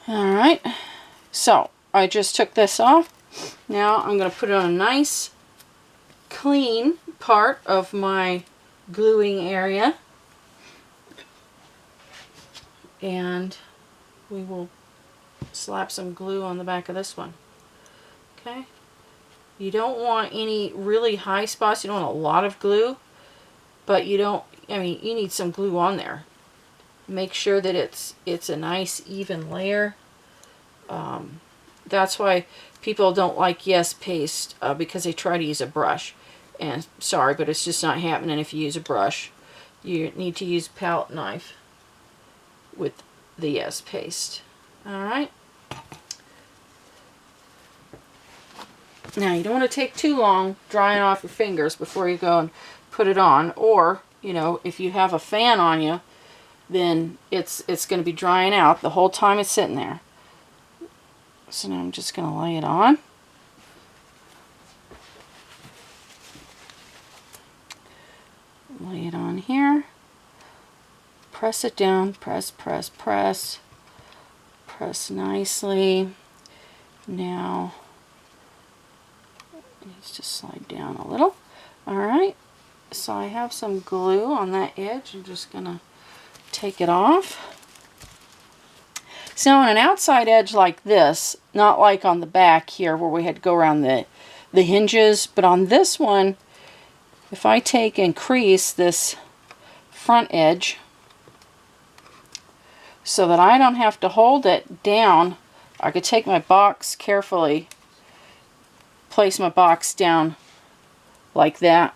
Alright, so I just took this off. Now I'm going to put it on a nice clean part of my gluing area. And we will slap some glue on the back of this one. Okay? You don't want any really high spots. You don't want a lot of glue. But you don't, I mean, you need some glue on there. Make sure that it's a nice even layer. That's why people don't like Yes paste because they try to use a brush. And sorry, but it's just not happening if you use a brush. You need to use a palette knife with the Yes paste. Alright. Now you don't want to take too long drying off your fingers before you go and put it on. Or, you know, if you have a fan on you, then it's going to be drying out the whole time it's sitting there. So now I'm just going to lay it on. Lay it on here. Press it down. Press, press, press. Press nicely. Now, it needs to slide down a little. Alright, so I have some glue on that edge. I'm just going to take it off. So on an outside edge like this, not like on the back here where we had to go around the hinges, but on this one, if I take and crease this front edge so that I don't have to hold it down, I could take my box carefully, place my box down like that,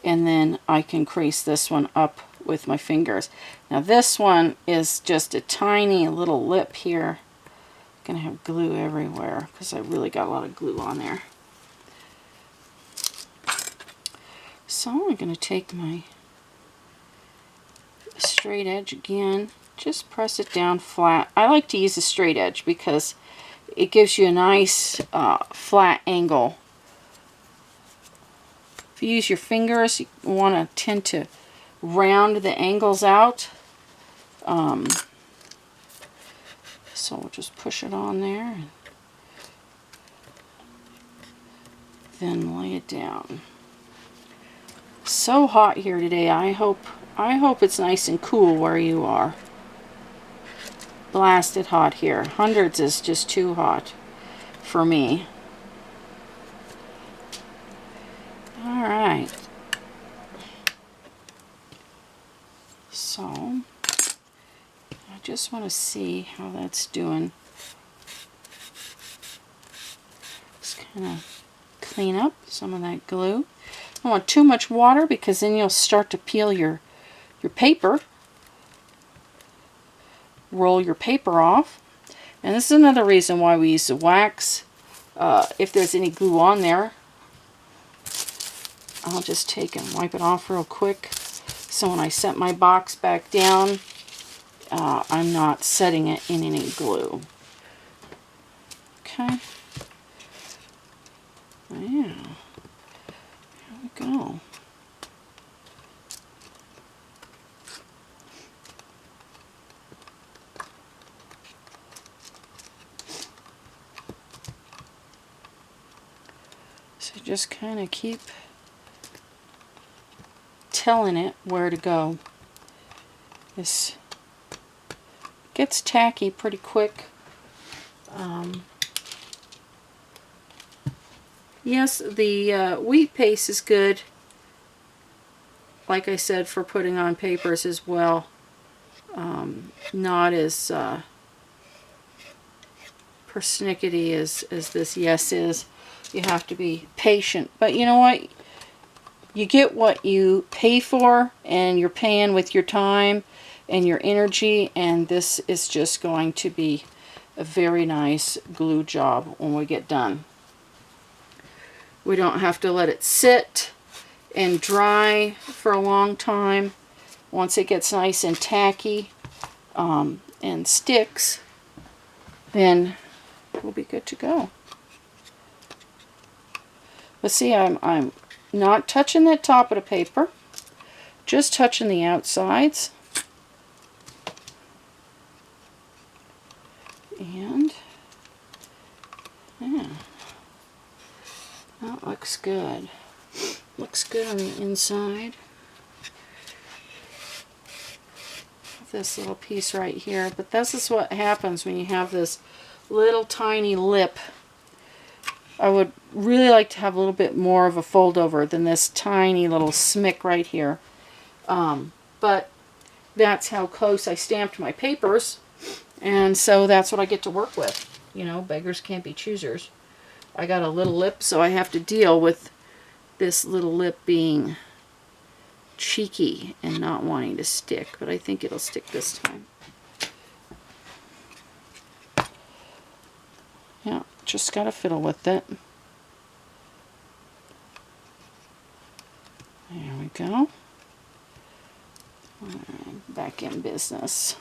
and then I can crease this one up with my fingers. Now this one is just a tiny little lip here. I'm going to have glue everywhere because I really got a lot of glue on there. So I'm going to take my straight edge again, just press it down flat. I like to use a straight edge because it gives you a nice flat angle. If you use your fingers, you want to tend to round the angles out. So we'll just push it on there and then lay it down. So hot here today. I hope it's nice and cool where you are. Blasted hot here. Hundreds is just too hot for me. Alright. So, I just want to see how that's doing. Just kind of clean up some of that glue. I don't want too much water because then you'll start to peel your paper. Roll your paper off. And this is another reason why we use the wax. If there's any glue on there, I'll just take and wipe it off real quick. So when I set my box back down, I'm not setting it in any glue. Okay. Yeah. Here we go. So just kind of keep telling it where to go. This gets tacky pretty quick. Yes, the wheat paste is good, like I said, for putting on papers as well. Not as persnickety as this Yes is. You have to be patient. But you know what? You get what you pay for, and you're paying with your time and your energy, and this is just going to be a very nice glue job when we get done. We don't have to let it sit and dry for a long time. Once it gets nice and tacky and sticks, then we'll be good to go. But see, I'm not touching that top of the paper, just touching the outsides. And yeah, that looks good. Looks good on the inside. This little piece right here, but this is what happens when you have this little tiny lip. I would really like to have a little bit more of a fold over than this tiny little smick right here. But that's how close I stamped my papers, and so that's what I get to work with. You know, beggars can't be choosers. I got a little lip, so I have to deal with this little lip being cheeky and not wanting to stick, but I think it'll stick this time. Yeah, just gotta fiddle with it. There we go. Alright, back in business.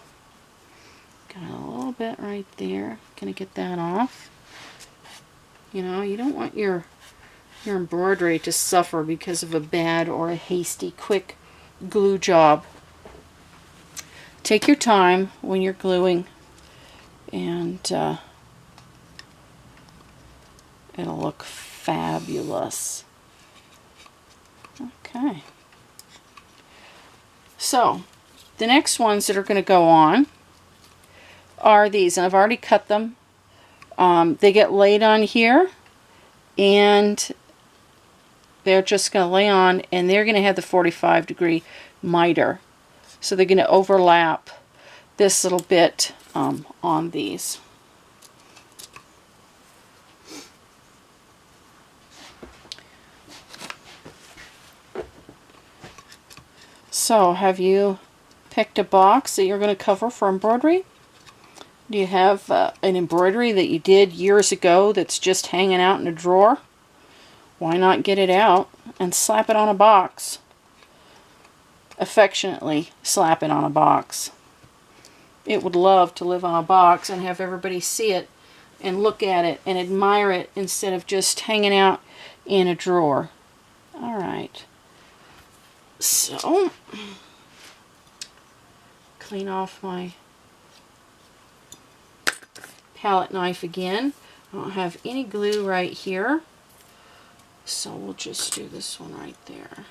Got a little bit right there. Gonna get that off. You know, you don't want your embroidery to suffer because of a bad or a hasty, quick glue job. Take your time when you're gluing, and it'll look fabulous. Okay. So, the next ones that are going to go on are these, and I've already cut them. They get laid on here, and they're just going to lay on, and they're going to have the 45-degree miter. So they're going to overlap this little bit on these. So, have you picked a box that you're going to cover for embroidery? Do you have an embroidery that you did years ago that's just hanging out in a drawer? Why not get it out and slap it on a box? Affectionately slap it on a box. It would love to live on a box and have everybody see it and look at it and admire it instead of just hanging out in a drawer. Alright. So, clean off my palette knife again. I don't have any glue right here, so we'll just do this one right there.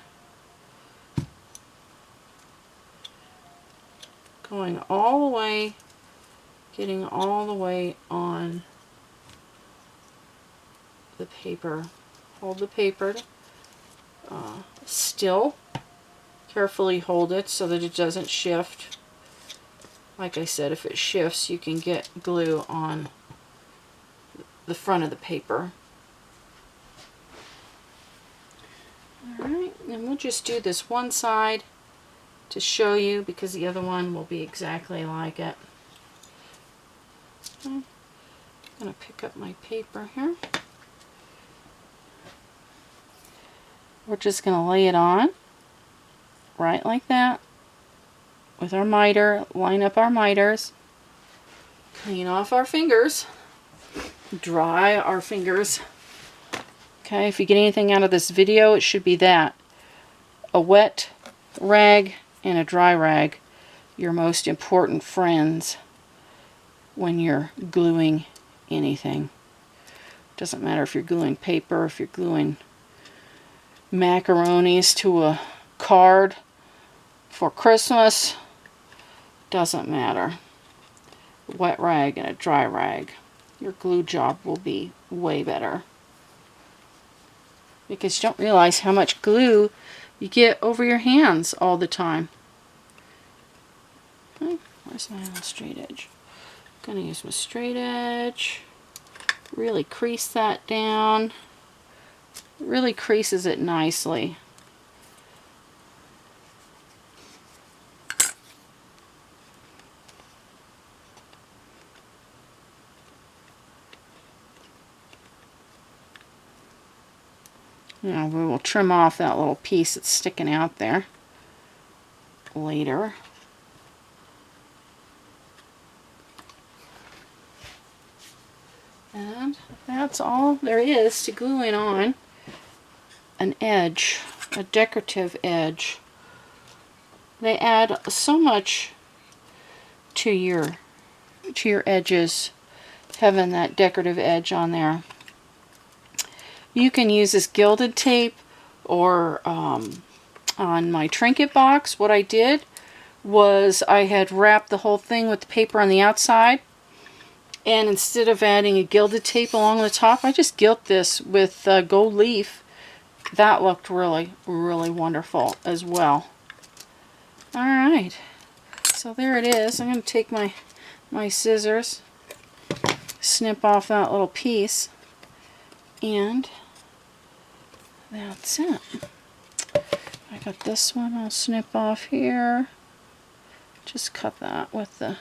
Going all the way, getting all the way on the paper. Hold the paper still. Carefully hold it so that it doesn't shift. Like I said, if it shifts, you can get glue on the front of the paper. Alright, and we'll just do this one side to show you, because the other one will be exactly like it. Okay. I'm going to pick up my paper here. We're just going to lay it on, right like that, with our miter. Line up our miters, clean off our fingers, dry our fingers. Okay, if you get anything out of this video, it should be that. A wet rag and a dry rag, your most important friends when you're gluing anything. Doesn't matter if you're gluing paper, if you're gluing macaronis to a card for Christmas, doesn't matter. A wet rag and a dry rag, your glue job will be way better. Because you don't realize how much glue you get over your hands all the time. Okay, where's my little straight edge? I'm going to use my straight edge. Really crease that down. It really creases it nicely. Now we will trim off that little piece that's sticking out there later. And that's all there is to gluing on an edge, a decorative edge. They add so much to your edges having that decorative edge on there. You can use this gilded tape, or on my trinket box, what I did was I had wrapped the whole thing with the paper on the outside, and instead of adding a gilded tape along the top, I just gilt this with gold leaf. That looked really, really wonderful as well. Alright, so there it is. I'm going to take my scissors, snip off that little piece, and that's it. I got this one, I'll snip off here. Just cut that with the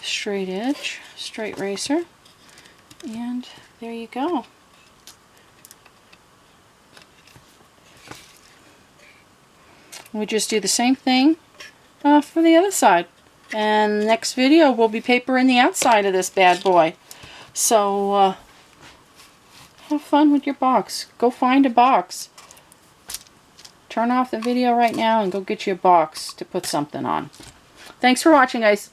straight edge, straight eraser, and there you go. We just do the same thing for the other side. And next video we'll be papering the outside of this bad boy. So have fun with your box. Go find a box. Turn off the video right now and go get you a box to put something on. Thanks for watching, guys.